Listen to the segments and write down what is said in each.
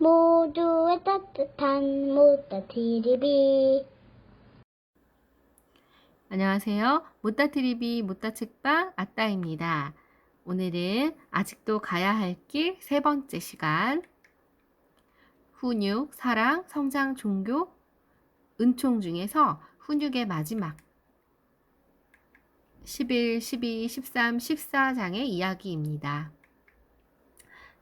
모두의 따뜻한 모따TV. 안녕하세요. 모따TV 모따책방 아따입니다. 오늘은 아직도 가야 할 길 세 번째 시간, 훈육, 사랑, 성장, 종교, 은총 중에서 훈육의 마지막 11, 12, 13, 14장의 이야기입니다.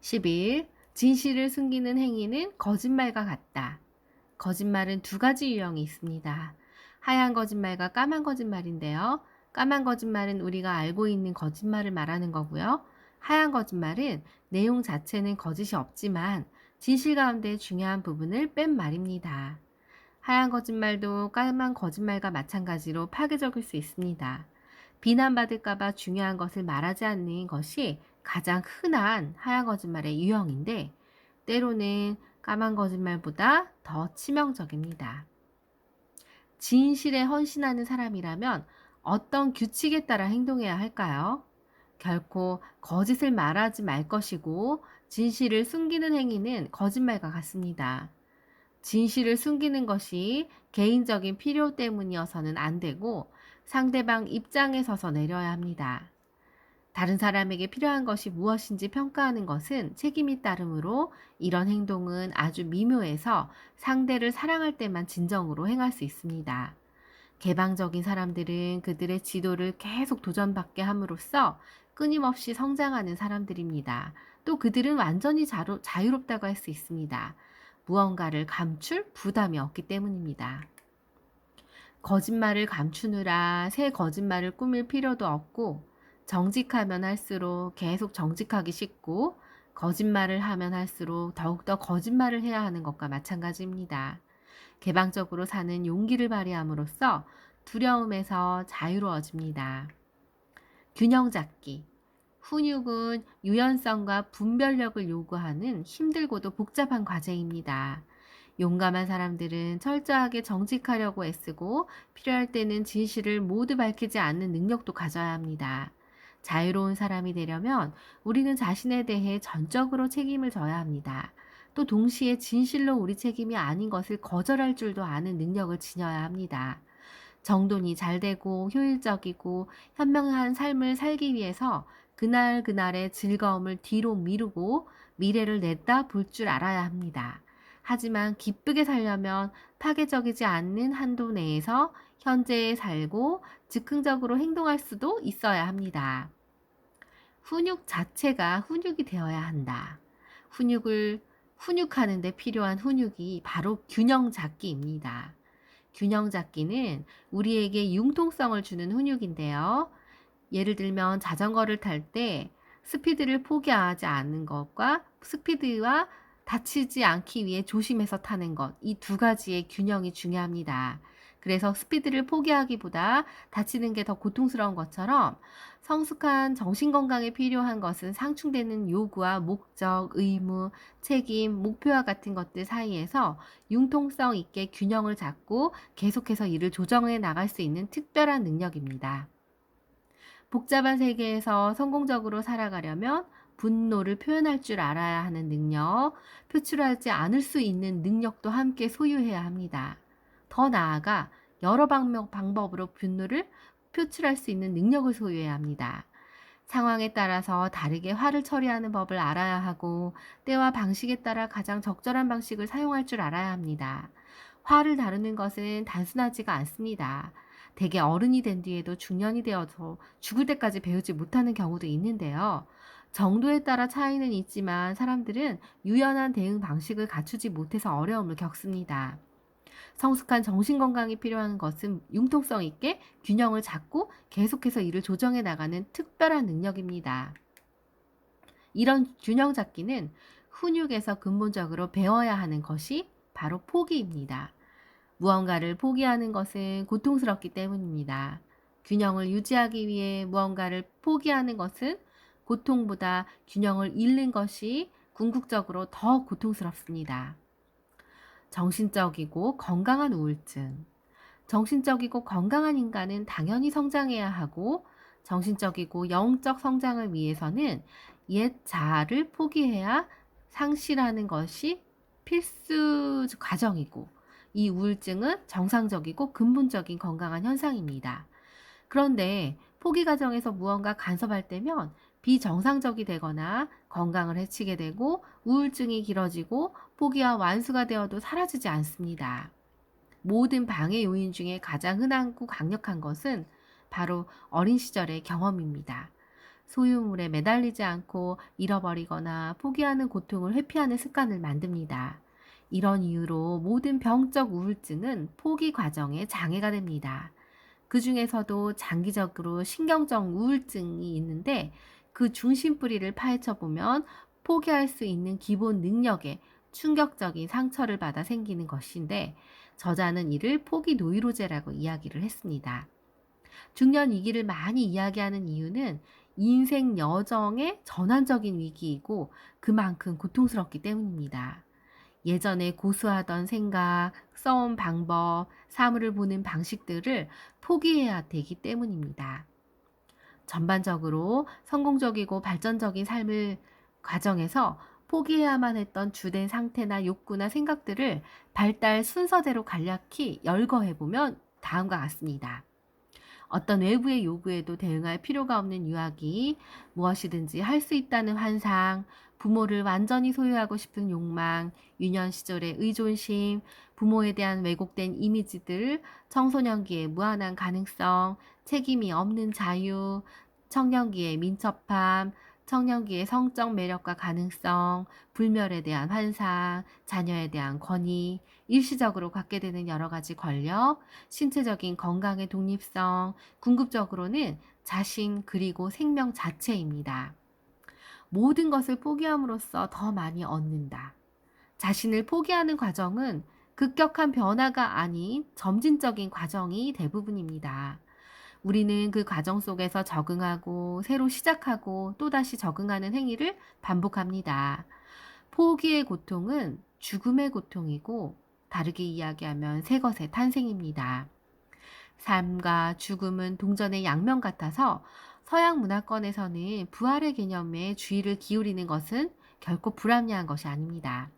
11. 진실을 숨기는 행위는 거짓말과 같다. 거짓말은 두 가지 유형이 있습니다. 하얀 거짓말과 까만 거짓말인데요. 까만 거짓말은 우리가 알고 있는 거짓말을 말하는 거고요. 하얀 거짓말은 내용 자체는 거짓이 없지만 진실 가운데 중요한 부분을 뺀 말입니다. 하얀 거짓말도 까만 거짓말과 마찬가지로 파괴적일 수 있습니다. 비난받을까봐 중요한 것을 말하지 않는 것이 가장 흔한 하얀 거짓말의 유형인데, 때로는 까만 거짓말보다 더 치명적입니다. 진실에 헌신하는 사람이라면 어떤 규칙에 따라 행동해야 할까요? 결코 거짓을 말하지 말 것이고, 진실을 숨기는 행위는 거짓말과 같습니다. 진실을 숨기는 것이 개인적인 필요 때문이어서는 안 되고, 상대방 입장에 서서 내려야 합니다. 다른 사람에게 필요한 것이 무엇인지 평가하는 것은 책임이 따르므로 이런 행동은 아주 미묘해서 상대를 사랑할 때만 진정으로 행할 수 있습니다. 개방적인 사람들은 그들의 지도를 계속 도전받게 함으로써 끊임없이 성장하는 사람들입니다. 또 그들은 완전히 자유롭다고 할 수 있습니다. 무언가를 감출 부담이 없기 때문입니다. 거짓말을 감추느라 새 거짓말을 꾸밀 필요도 없고, 정직하면 할수록 계속 정직하기 쉽고, 거짓말을 하면 할수록 더욱더 거짓말을 해야 하는 것과 마찬가지입니다. 개방적으로 사는 용기를 발휘함으로써 두려움에서 자유로워집니다. 균형 잡기. 훈육은 유연성과 분별력을 요구하는 힘들고도 복잡한 과제입니다. 용감한 사람들은 철저하게 정직하려고 애쓰고 필요할 때는 진실을 모두 밝히지 않는 능력도 가져야 합니다. 자유로운 사람이 되려면 우리는 자신에 대해 전적으로 책임을 져야 합니다. 또 동시에 진실로 우리 책임이 아닌 것을 거절할 줄도 아는 능력을 지녀야 합니다. 정돈이 잘 되고 효율적이고 현명한 삶을 살기 위해서 그날그날의 즐거움을 뒤로 미루고 미래를 냈다 볼 줄 알아야 합니다. 하지만 기쁘게 살려면 파괴적이지 않는 한도 내에서 현재에 살고 즉흥적으로 행동할 수도 있어야 합니다. 훈육 자체가 훈육이 되어야 한다. 훈육하는 데 필요한 훈육이 바로 균형 잡기입니다. 균형 잡기는 우리에게 융통성을 주는 훈육인데요. 예를 들면 자전거를 탈 때 스피드를 포기하지 않는 것과 스피드와 다치지 않기 위해 조심해서 타는 것, 이 두 가지의 균형이 중요합니다. 그래서 스피드를 포기하기보다 다치는 게 더 고통스러운 것처럼 성숙한 정신건강에 필요한 것은 상충되는 요구와 목적, 의무, 책임, 목표와 같은 것들 사이에서 융통성 있게 균형을 잡고 계속해서 이를 조정해 나갈 수 있는 특별한 능력입니다. 복잡한 세계에서 성공적으로 살아가려면 분노를 표현할 줄 알아야 하는 능력, 표출하지 않을 수 있는 능력도 함께 소유해야 합니다. 더 나아가 여러 방법으로 분노를 표출할 수 있는 능력을 소유해야 합니다. 상황에 따라서 다르게 화를 처리하는 법을 알아야 하고, 때와 방식에 따라 가장 적절한 방식을 사용할 줄 알아야 합니다. 화를 다루는 것은 단순하지가 않습니다. 대개 어른이 된 뒤에도 중년이 되어서 죽을 때까지 배우지 못하는 경우도 있는데요. 정도에 따라 차이는 있지만 사람들은 유연한 대응 방식을 갖추지 못해서 어려움을 겪습니다. 성숙한 정신건강이 필요한 것은 융통성 있게 균형을 잡고 계속해서 이를 조정해 나가는 특별한 능력입니다. 이런 균형 잡기는 훈육에서 근본적으로 배워야 하는 것이 바로 포기입니다. 무언가를 포기하는 것은 고통스럽기 때문입니다. 균형을 유지하기 위해 무언가를 포기하는 것은 고통보다 균형을 잃는 것이 궁극적으로 더 고통스럽습니다. 정신적이고 건강한 우울증. 정신적이고 건강한 인간은 당연히 성장해야 하고, 정신적이고 영적 성장을 위해서는 옛 자아를 포기해야 상실하는 것이 필수 과정이고 이 우울증은 정상적이고 근본적인 건강한 현상입니다. 그런데 포기 과정에서 무언가 간섭할 때면 비정상적이 되거나 건강을 해치게 되고 우울증이 길어지고 포기와 완수가 되어도 사라지지 않습니다. 모든 방해 요인 중에 가장 흔하고 강력한 것은 바로 어린 시절의 경험입니다. 소유물에 매달리지 않고 잃어버리거나 포기하는 고통을 회피하는 습관을 만듭니다. 이런 이유로 모든 병적 우울증은 포기 과정에 장애가 됩니다. 그 중에서도 장기적으로 신경적 우울증이 있는데 그 중심뿌리를 파헤쳐 보면 포기할 수 있는 기본 능력에 충격적인 상처를 받아 생기는 것인데 저자는 이를 포기 노이로제라고 이야기를 했습니다. 중년 위기를 많이 이야기하는 이유는 인생 여정의 전환적인 위기이고 그만큼 고통스럽기 때문입니다. 예전에 고수하던 생각, 써온 방법, 사물을 보는 방식들을 포기해야 되기 때문입니다. 전반적으로 성공적이고 발전적인 삶을 과정에서 포기해야만 했던 주된 상태나 욕구나 생각들을 발달 순서대로 간략히 열거해보면 다음과 같습니다. 어떤 외부의 요구에도 대응할 필요가 없는 유아기, 무엇이든지 할 수 있다는 환상, 부모를 완전히 소유하고 싶은 욕망, 유년 시절의 의존심, 부모에 대한 왜곡된 이미지들, 청소년기의 무한한 가능성, 책임이 없는 자유, 청년기의 민첩함, 청년기의 성적 매력과 가능성, 불멸에 대한 환상, 자녀에 대한 권위, 일시적으로 갖게 되는 여러 가지 권력, 신체적인 건강의 독립성, 궁극적으로는 자신 그리고 생명 자체입니다. 모든 것을 포기함으로써 더 많이 얻는다. 자신을 포기하는 과정은 급격한 변화가 아닌 점진적인 과정이 대부분입니다. 우리는 그 과정 속에서 적응하고 새로 시작하고 또다시 적응하는 행위를 반복합니다. 포기의 고통은 죽음의 고통이고 다르게 이야기하면 새 것의 탄생입니다. 삶과 죽음은 동전의 양면 같아서 서양 문화권에서는 부활의 개념에 주의를 기울이는 것은 결코 불합리한 것이 아닙니다.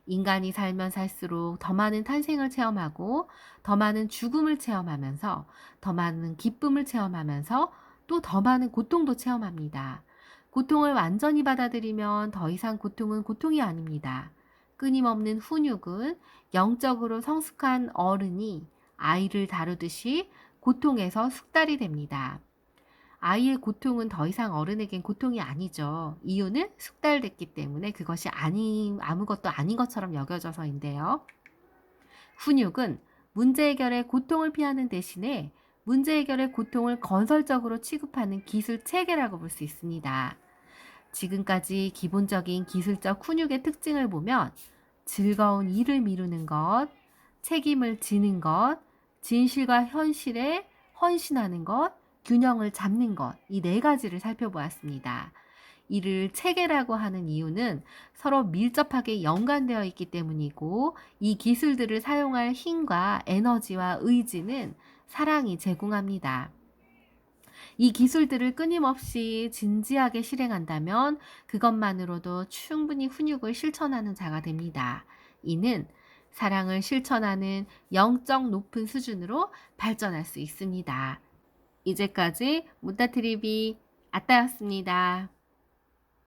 인간이 살면 살수록 더 많은 탄생을 체험하고 더 많은 죽음을 체험하면서 더 많은 기쁨을 체험하면서 또 더 많은 고통도 체험합니다. 고통을 완전히 받아들이면 더 이상 고통은 고통이 아닙니다. 끊임없는 훈육은 영적으로 성숙한 어른이 아이를 다루듯이 고통에서 숙달이 됩니다. 아이의 고통은 더 이상 어른에겐 고통이 아니죠. 이유는 숙달됐기 때문에 그것이 아무것도 아닌 것처럼 여겨져서인데요. 훈육은 문제 해결의 고통을 피하는 대신에 문제 해결의 고통을 건설적으로 취급하는 기술 체계라고 볼 수 있습니다. 지금까지 기본적인 기술적 훈육의 특징을 보면 즐거운 일을 미루는 것, 책임을 지는 것, 진실과 현실에 헌신하는 것, 균형을 잡는 것, 이 네 가지를 살펴보았습니다. 이를 체계라고 하는 이유는 서로 밀접하게 연관되어 있기 때문이고 이 기술들을 사용할 힘과 에너지와 의지는 사랑이 제공합니다. 이 기술들을 끊임없이 진지하게 실행한다면 그것만으로도 충분히 훈육을 실천하는 자가 됩니다. 이는 사랑을 실천하는 영적 높은 수준으로 발전할 수 있습니다. 이제까지 무타트리비 아따였습니다.